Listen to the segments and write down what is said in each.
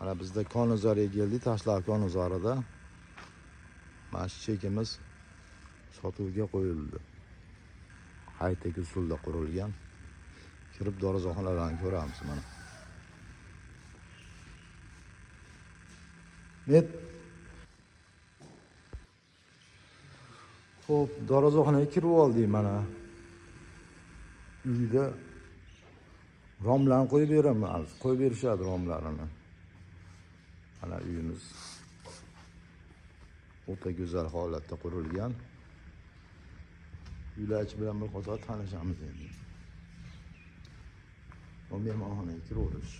Mana bizda konozorga keldik, Tashlar konozorida. Mana shu chekimiz sotuvga qo'yildi. High-tech usulda qurilgan. Kirib dorizoxonalarni ko'ramiz mana. Net. Xo'p, dorizoxonaga kirib oldik mana. Uyda romlarni qo'yib beramiz. Qo'yib berishadi romlarini. Mana uyimiz o'ta go'zal holatda qurilgan. Uylarchi bilan bir qator tanishamiz endi. Bu mehmonxonaga kiraverish.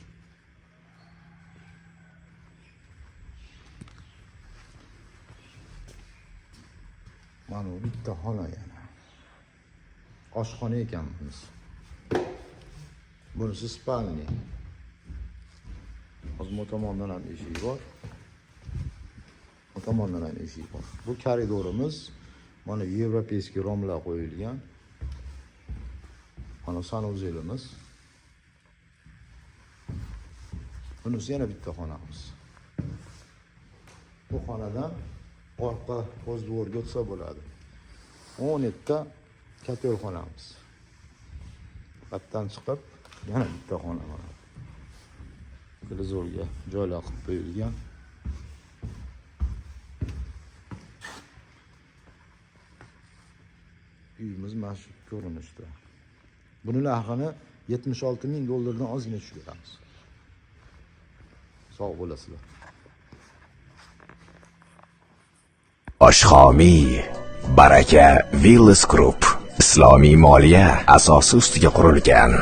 Mana bu bitta xona yana. Oshxona ekan bunisi. Bunisi spalni. Hozir bu tomondan ham eshik bor. Bu tomondan ham eshik bor. Bu koridorimiz. Mana yevropeyskiy romlar qo'yilgan. Mana sanuzelimiz. Bunisi yana bitta xonamiz. Bu xonadan orqa pozdvorga o'tsa bo'ladi. 17 ta kotelxonamiz. Qatdan chiqib yana bitta xona bor. Televizorga joylar qilib qo'yilgan. Uyimiz mana shu ko'rinishda. Buni narxini $76,000 ozgina tushib beramiz. Sog' bo'lasizlar. Oshxomiy Baraka Villas Group islomiy moliya asosi ustiga qurilgan.